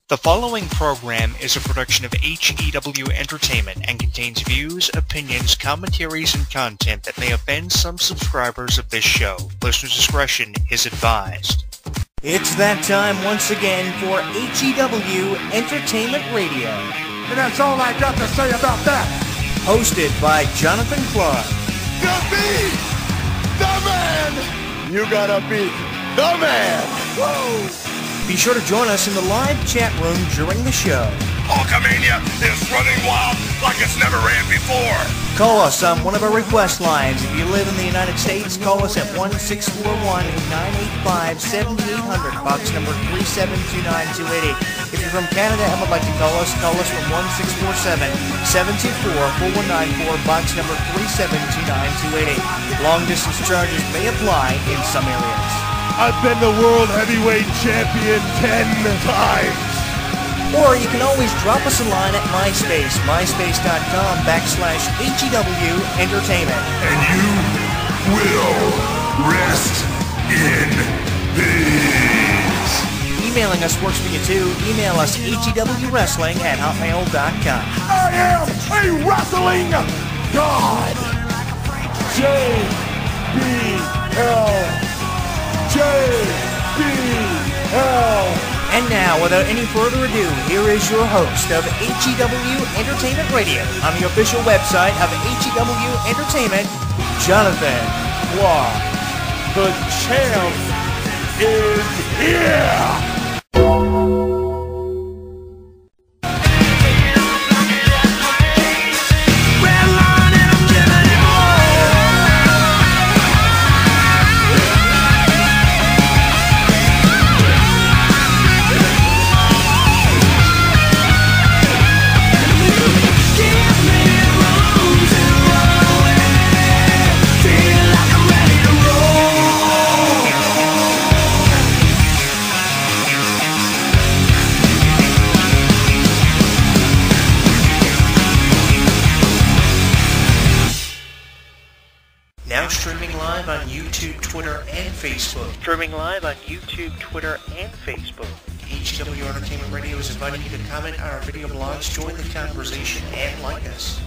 The following program is a production of HEW Entertainment and contains views, opinions, commentaries, and content that may offend some subscribers of this show. Listener's discretion is advised. It's that time once again for HEW Entertainment Radio. And that's all I got to say about that. Hosted by Jonathan Clarke. To be the man! You gotta be the man! Woo! Be sure to join us in the live chat room during the show. Hulkamania is running wild like it's never ran before. Call us on one of our request lines. If you live in the United States, call us at 1-641-985-7800, box number 3729288. If you're from Canada and would like to call us from 1-647-724-4194, box number 3729288. Long distance charges may apply in some areas. I've been the world heavyweight champion 10 times. Or you can always drop us a line at MySpace, myspace.com/HEW Entertainment. And you will rest in peace. Emailing us works for you too. Email us hewwrestling@hotmail.com. I am a wrestling god. JBL. JBL. And now, without any further ado, here is your host of HEW Entertainment Radio on the official website of HEW Entertainment, Jonathan Clarke. The champ is here. Streaming live on YouTube, Twitter, and Facebook. HEW Entertainment Radio is inviting you to comment on our video blogs, join the conversation, and like us.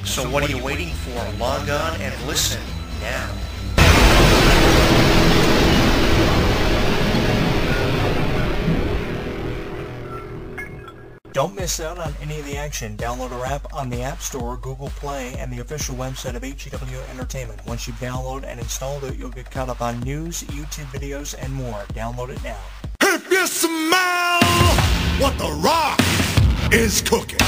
So what are you waiting for? Log on and listen now. Don't miss out on any of the action. Download our app on the App Store, Google Play, and the official website of HEW Entertainment. Once you download and install it, you'll get caught up on news, YouTube videos, and more. Download it now. If you smell what the Rock is cooking.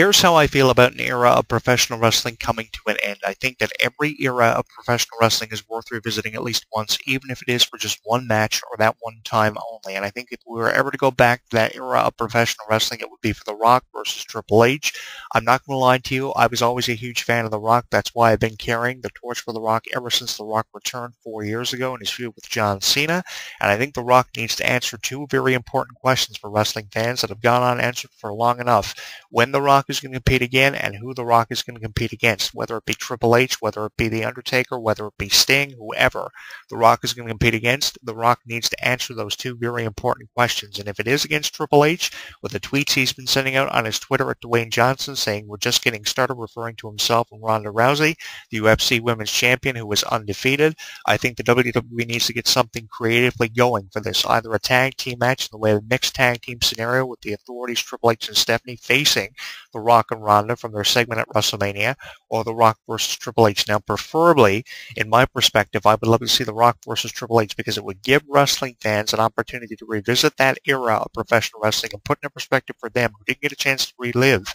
Here's how I feel about an era of professional wrestling coming to an end. I think that every era of professional wrestling is worth revisiting at least once, even if it is for just one match or that one time only. And I think if we were ever to go back to that era of professional wrestling, it would be for The Rock versus Triple H. I'm not going to lie to you, I was always a huge fan of The Rock. That's why I've been carrying the torch for The Rock ever since The Rock returned 4 years ago in his feud with John Cena. And I think The Rock needs to answer two very important questions for wrestling fans that have gone unanswered for long enough. When The Rock is going to compete again, and who The Rock is going to compete against, whether it be Triple H, whether it be The Undertaker, whether it be Sting, whoever The Rock is going to compete against. The Rock needs to answer those two very important questions. And if it is against Triple H, with the tweets he's been sending out on his Twitter at Dwayne Johnson saying we're just getting started, referring to himself and Ronda Rousey, the UFC Women's Champion who is undefeated, I think the WWE needs to get something creatively going for this. Either a tag team match in the way of a mixed tag team scenario with the Authorities, Triple H and Stephanie facing The Rock and Ronda from their segment at WrestleMania, or The Rock versus Triple H. Now, preferably, in my perspective, I would love to see The Rock versus Triple H because it would give wrestling fans an opportunity to revisit that era of professional wrestling and put in perspective for them who didn't get a chance to relive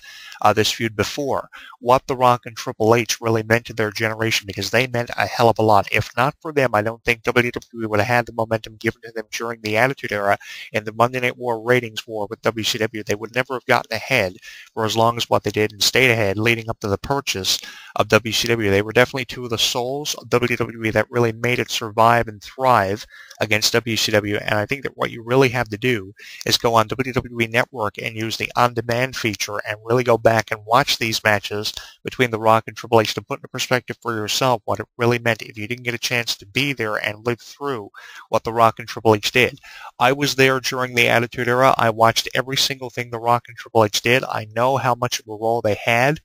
this feud before, what The Rock and Triple H really meant to their generation, because they meant a hell of a lot. If not for them, I don't think WWE would have had the momentum given to them during the Attitude Era and the Monday Night War ratings war with WCW. They would never have gotten ahead for as long as what they did and stayed ahead leading up to the purchase of WCW. They were definitely two of the souls of WWE that really made it survive and thrive against WCW. And I think that what you really have to do is go on WWE Network and use the on-demand feature and really go back and watch these matches between The Rock and Triple H to put into perspective for yourself what it really meant if you didn't get a chance to be there and live through what The Rock and Triple H did. I was there during the Attitude Era. I watched every single thing The Rock and Triple H did. I know how much of a role they had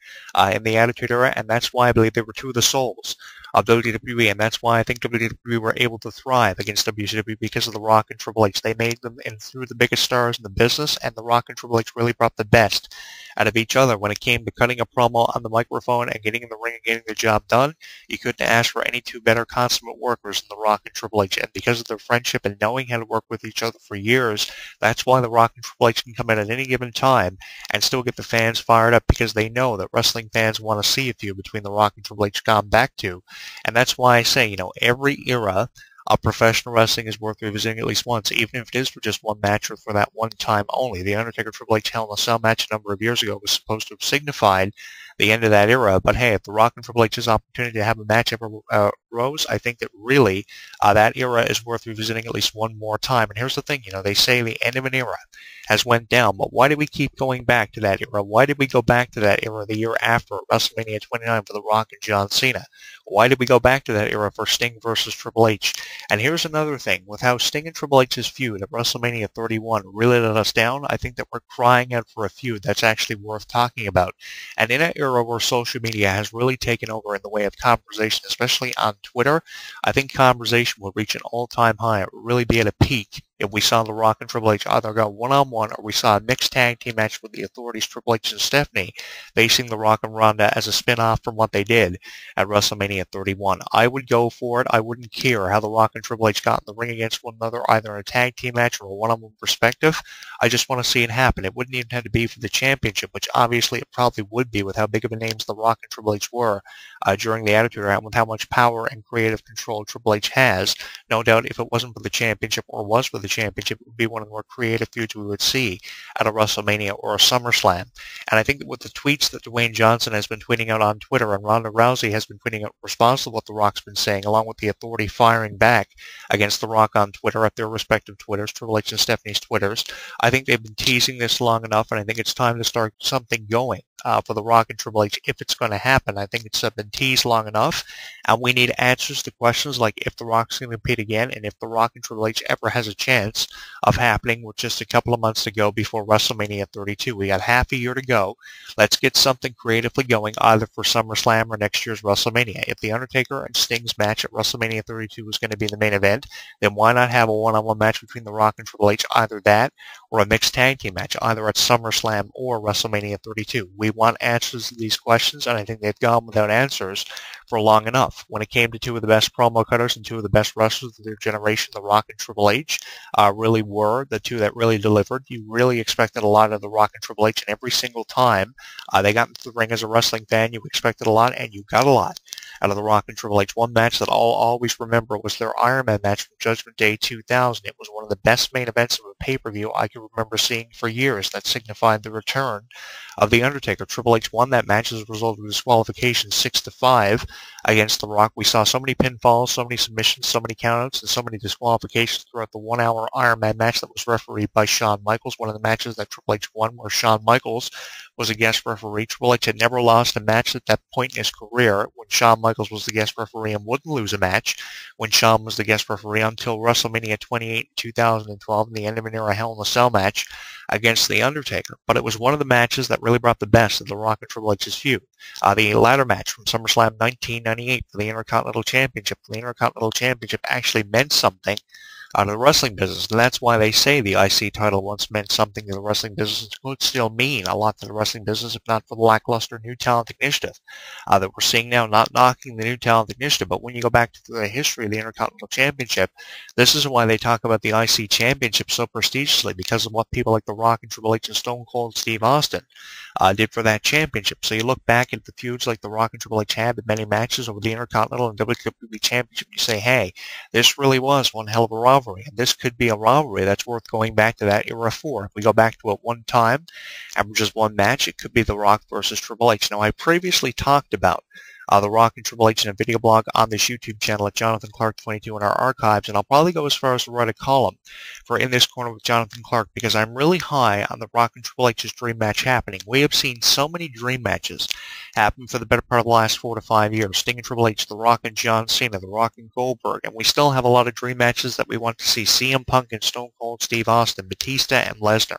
in the Attitude Era, and that's why I believe they were two of the souls of WWE, and that's why I think WWE were able to thrive against WCW because of The Rock and Triple H. They made them and threw the biggest stars in the business, and The Rock and Triple H really brought the best out of each other. When it came to cutting a promo on the microphone and getting in the ring and getting the job done, you couldn't ask for any two better consummate workers than The Rock and Triple H. And because of their friendship and knowing how to work with each other for years, that's why The Rock and Triple H can come in at any given time and still get the fans fired up, because they know that wrestling fans want to see a feud between The Rock and Triple H gone back to. And that's why I say, every era of professional wrestling is worth revisiting at least once, even if it is for just one match or for that one time only. The Undertaker Triple H Hell in a Cell match a number of years ago was supposed to have signified the end of that era, but hey, if The Rock and Triple H's opportunity to have a match ever rose, I think that really that era is worth revisiting at least one more time. And here's the thing, they say the end of an era has went down, but why do we keep going back to that era? Why did we go back to that era the year after WrestleMania 29 for The Rock and John Cena? Why did we go back to that era for Sting versus Triple H? And here's another thing, with how Sting and Triple H's feud at WrestleMania 31 really let us down, I think that we're crying out for a feud that's actually worth talking about. And in an era where social media has really taken over in the way of conversation, especially on Twitter, I think conversation will reach an all-time high. It will really be at a peak if we saw The Rock and Triple H either go one-on-one, or we saw a mixed tag team match with the Authorities, Triple H and Stephanie, facing The Rock and Ronda as a spin-off from what they did at WrestleMania 31. I would go for it. I wouldn't care how The Rock and Triple H got in the ring against one another, either in a tag team match or a one-on-one perspective. I just want to see it happen. It wouldn't even have to be for the championship, which obviously it probably would be with how big of a names The Rock and Triple H were during the Attitude Era, and with how much power and creative control Triple H has. No doubt if it wasn't for the championship, or was for the championship, it would be one of the more creative feuds we would see at a WrestleMania or a SummerSlam. And I think that with the tweets that Dwayne Johnson has been tweeting out on Twitter, and Ronda Rousey has been tweeting out response to what The Rock's been saying, along with the Authority firing back against The Rock on Twitter at their respective Twitters, Triple H and Stephanie's Twitters, I think they've been teasing this long enough, and I think it's time to start something going for The Rock and Triple H if it's going to happen. I think it's been teased long enough, and we need answers to questions like if The Rock's going to compete again, and if The Rock and Triple H ever has a chance of happening with just a couple of months to go before WrestleMania 32. We got half a year to go. Let's get something creatively going either for SummerSlam or next year's WrestleMania. If The Undertaker and Sting's match at WrestleMania 32 was going to be the main event, then why not have a one-on-one match between The Rock and Triple H, either that or a mixed tag team match, either at SummerSlam or WrestleMania 32? We want answers to these questions, and I think they've gone without answers for long enough. When it came to two of the best promo cutters and two of the best wrestlers of their generation, The Rock and Triple H, really were the two that really delivered. You really expected a lot of The Rock and Triple H, and every single time they got into the ring as a wrestling fan, you expected a lot, and you got a lot out of The Rock and Triple H. One match that I'll always remember was their Iron Man match from Judgment Day 2000. It was one of the best main events of a pay-per-view I can remember seeing for years. That signified the return of The Undertaker. Triple H won that match as a result of disqualification 6-5 against The Rock. We saw so many pinfalls, so many submissions, so many countouts, and so many disqualifications throughout the 1-hour Iron Man match that was refereed by Shawn Michaels. One of the matches that Triple H won where Shawn Michaels was a guest referee. Triple H had never lost a match at that point in his career when Shawn Michaels was the guest referee, and wouldn't lose a match when Shawn was the guest referee until WrestleMania 28 in 2012 in the end of an era Hell in a Cell match against The Undertaker. But it was one of the matches that really brought the best of The Rock and Triple H's feud. The ladder match from SummerSlam 1998 for the Intercontinental Championship. The Intercontinental Championship actually meant something out of the wrestling business, and that's why they say the IC title once meant something to the wrestling business. It could still mean a lot to the wrestling business, if not for the lackluster New Talent Initiative that we're seeing now. Not knocking the New Talent Initiative, but when you go back to the history of the Intercontinental Championship, this is why they talk about the IC Championship so prestigiously, because of what people like The Rock and Triple H and Stone Cold Steve Austin did for that championship. So you look back at the feuds like The Rock and Triple H had, the many matches over the Intercontinental and WWE Championship, you say, hey, this really was one hell of a rivalry. And this could be a rivalry that's worth going back to that era for. If we go back to it one time, and just one match, it could be The Rock versus Triple H. Now, I previously talked about The Rock and Triple H in a video blog on this YouTube channel at Jonathan Clarke 22 in our archives, and I'll probably go as far as to write a column for In This Corner with Jonathan Clarke, because I'm really high on The Rock and Triple H's dream match happening. We have seen so many dream matches happen for the better part of the last 4 to 5 years. Sting and Triple H, The Rock and John Cena, The Rock and Goldberg, and we still have a lot of dream matches that we want to see. CM Punk and Stone Cold Steve Austin, Batista and Lesnar.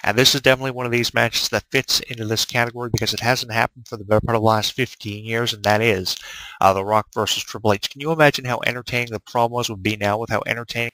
And this is definitely one of these matches that fits into this category because it hasn't happened for the better part of the last 15 years, and that is The Rock versus Triple H. Can you imagine how entertaining the promos would be now with how entertaining